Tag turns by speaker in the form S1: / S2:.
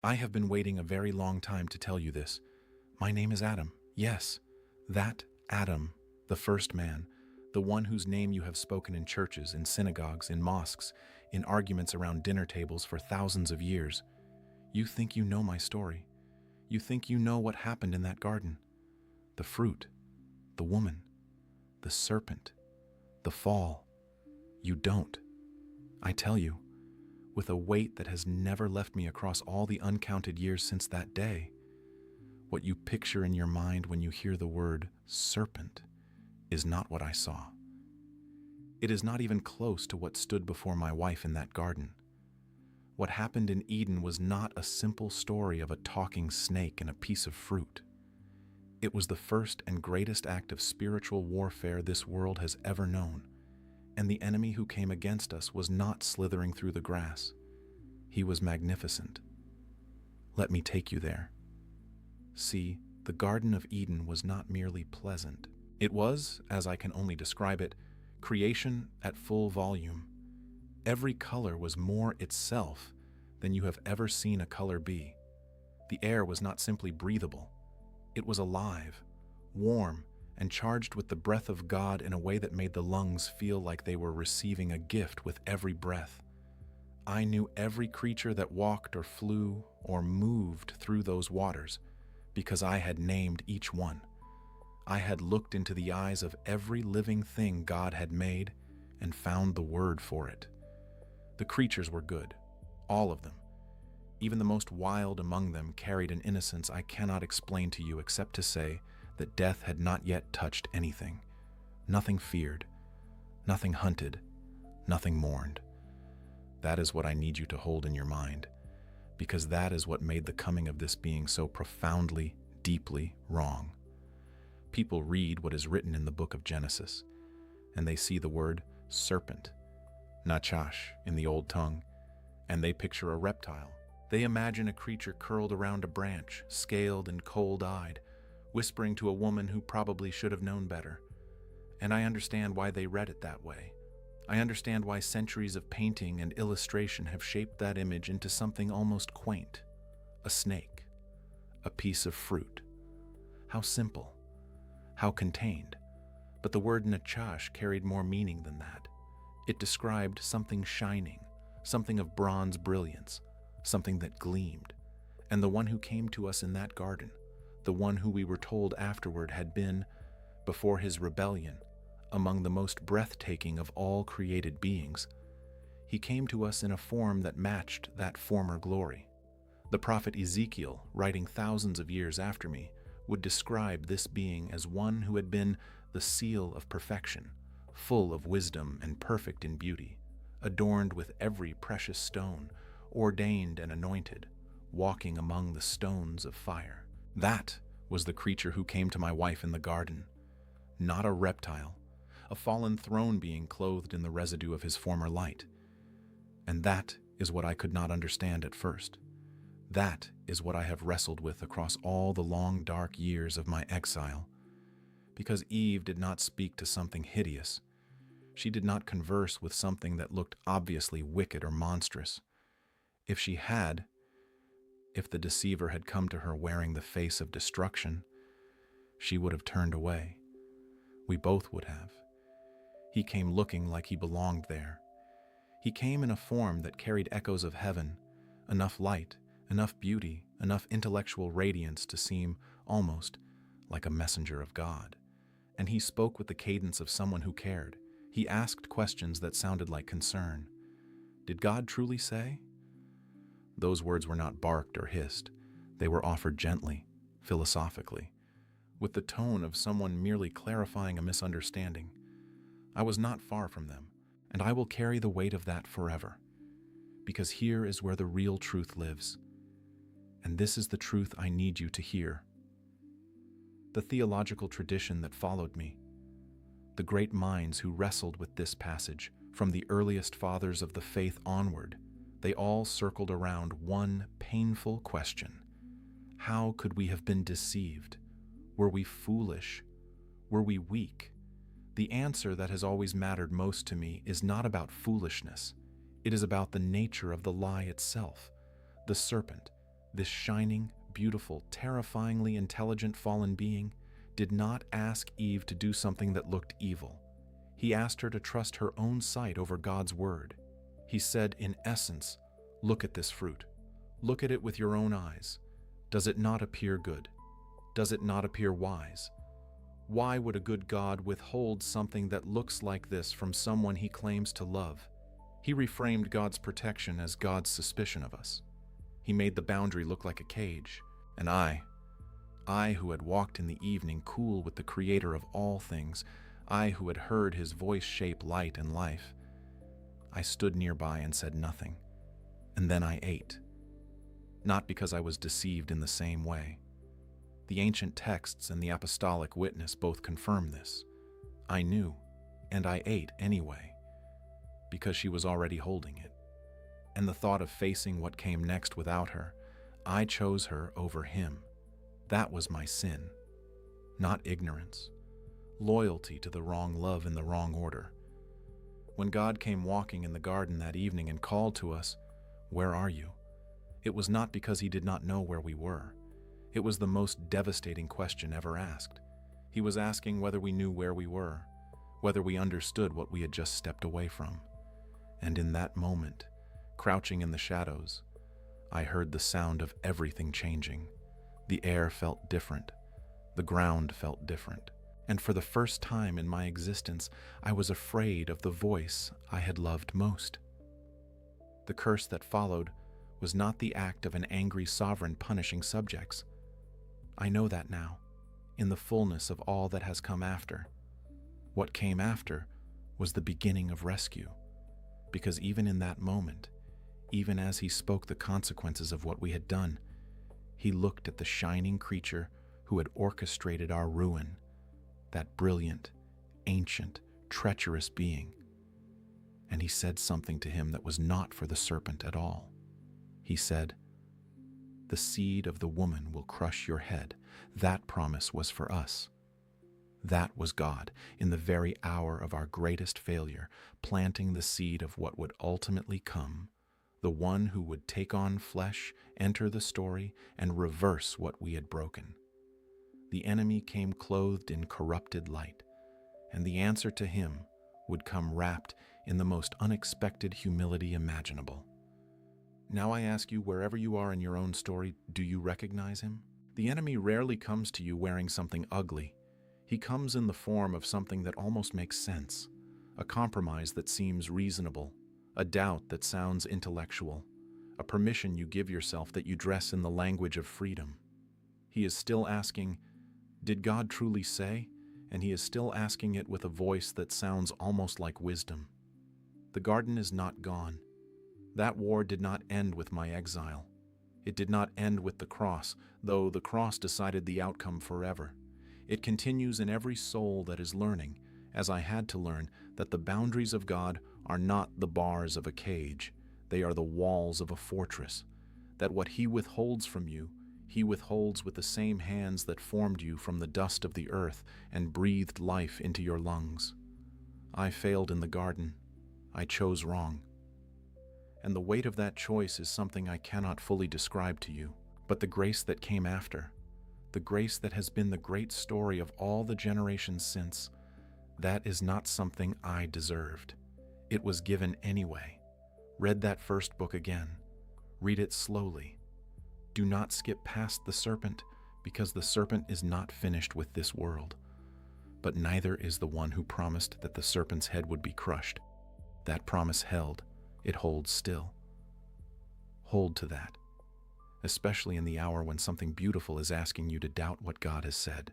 S1: I have been waiting a very long time to tell you this. My name is Adam. Yes, that Adam, the first man, the one whose name you have spoken in churches, in synagogues, in mosques, in arguments around dinner tables for thousands of years. You think you know my story. You think you know what happened in that garden. The fruit, the woman, the serpent, the fall. You don't. I tell you, with a weight that has never left me across all the uncounted years since that day. What you picture in your mind when you hear the word serpent is not what I saw. It is not even close to what stood before my wife in that garden. What happened in Eden was not a simple story of a talking snake and a piece of fruit. It was the first and greatest act of spiritual warfare this world has ever known. And the enemy who came against us was not slithering through the grass. He was magnificent. Let me take you there. See, the Garden of Eden was not merely pleasant. It was, as I can only describe it, creation at full volume. Every color was more itself than you have ever seen a color be. The air was not simply breathable. It was alive, warm, and charged with the breath of God in a way that made the lungs feel like they were receiving a gift with every breath. I knew every creature that walked or flew or moved through those waters because I had named each one. I had looked into the eyes of every living thing God had made and found the word for it. The creatures were good, all of them. Even the most wild among them carried an innocence I cannot explain to you except to say that death had not yet touched anything. Nothing feared, nothing hunted, nothing mourned. That is what I need you to hold in your mind, because that is what made the coming of this being so profoundly, deeply wrong. People read what is written in the book of Genesis, and they see the word serpent, nachash in the old tongue, and they picture a reptile. They imagine a creature curled around a branch, scaled and cold-eyed, whispering to a woman who probably should have known better. And I understand why they read it that way. I understand why centuries of painting and illustration have shaped that image into something almost quaint. A snake. A piece of fruit. How simple. How contained. But the word nachash carried more meaning than that. It described something shining, something of bronze brilliance, something that gleamed. And the one who came to us in that garden, the one who we were told afterward had been, before his rebellion, among the most breathtaking of all created beings, he came to us in a form that matched that former glory. The prophet Ezekiel, writing thousands of years after me, would describe this being as one who had been the seal of perfection, full of wisdom and perfect in beauty, adorned with every precious stone, ordained and anointed, walking among the stones of fire. That was the creature who came to my wife in the garden. Not a reptile, a fallen throne being clothed in the residue of his former light. And that is what I could not understand at first. That is what I have wrestled with across all the long dark years of my exile. Because Eve did not speak to something hideous. She did not converse with something that looked obviously wicked or monstrous. If she had, if the deceiver had come to her wearing the face of destruction, she would have turned away. We both would have. He came looking like he belonged there. He came in a form that carried echoes of heaven, enough light, enough beauty, enough intellectual radiance to seem almost like a messenger of God. And he spoke with the cadence of someone who cared. He asked questions that sounded like concern. Did God truly say? Those words were not barked or hissed. They were offered gently, philosophically, with the tone of someone merely clarifying a misunderstanding. I was not far from them, and I will carry the weight of that forever, because here is where the real truth lives. And this is the truth I need you to hear. The theological tradition that followed me, the great minds who wrestled with this passage, from the earliest fathers of the faith onward, they all circled around one painful question. How could we have been deceived? Were we foolish? Were we weak? The answer that has always mattered most to me is not about foolishness. It is about the nature of the lie itself, the serpent, This shining, beautiful, terrifyingly intelligent fallen being did not ask Eve to do something that looked evil. He asked her to trust her own sight over God's word. He said, in essence, look at this fruit. Look at it with your own eyes. Does it not appear good? Does it not appear wise? Why would a good God withhold something that looks like this from someone he claims to love? He reframed God's protection as God's suspicion of us. He made the boundary look like a cage, and I who had walked in the evening cool with the Creator of all things, I who had heard his voice shape light and life, I stood nearby and said nothing, and then I ate. Not because I was deceived in the same way. The ancient texts and the apostolic witness both confirm this. I knew, and I ate anyway, because she was already holding it. And the thought of facing what came next without her, I chose her over him. That was my sin, not ignorance, loyalty to the wrong love in the wrong order. When God came walking in the garden that evening and called to us, "Where are you?" it was not because he did not know where we were. It was the most devastating question ever asked. He was asking whether we knew where we were, whether we understood what we had just stepped away from. And in that moment, crouching in the shadows, I heard the sound of everything changing. The air felt different. The ground felt different. And for the first time in my existence, I was afraid of the voice I had loved most. The curse that followed was not the act of an angry sovereign punishing subjects. I know that now, in the fullness of all that has come after. What came after was the beginning of rescue, because even in that moment, even as he spoke the consequences of what we had done, he looked at the shining creature who had orchestrated our ruin, that brilliant, ancient, treacherous being. And he said something to him that was not for the serpent at all. He said, "The seed of the woman will crush your head." That promise was for us. That was God, in the very hour of our greatest failure, planting the seed of what would ultimately come, the one who would take on flesh, enter the story, and reverse what we had broken. The enemy came clothed in corrupted light, and the answer to him would come wrapped in the most unexpected humility imaginable. Now I ask you, wherever you are in your own story, do you recognize him? The enemy rarely comes to you wearing something ugly. He comes in the form of something that almost makes sense, a compromise that seems reasonable, a doubt that sounds intellectual, a permission you give yourself that you dress in the language of freedom. He is still asking, "Did God truly say?" And he is still asking it with a voice that sounds almost like wisdom. The garden is not gone. That war did not end with my exile. It did not end with the cross, though the cross decided the outcome forever. It continues in every soul that is learning, as I had to learn, that the boundaries of God are not the bars of a cage, they are the walls of a fortress, that what he withholds from you, he withholds with the same hands that formed you from the dust of the earth and breathed life into your lungs. I failed in the garden. I chose wrong. And the weight of that choice is something I cannot fully describe to you, but the grace that came after, the grace that has been the great story of all the generations since, that is not something I deserved. It was given anyway. Read that first book again. Read it slowly. Do not skip past the serpent, because the serpent is not finished with this world. But neither is the one who promised that the serpent's head would be crushed. That promise held. It holds still. Hold to that, especially in the hour when something beautiful is asking you to doubt what God has said.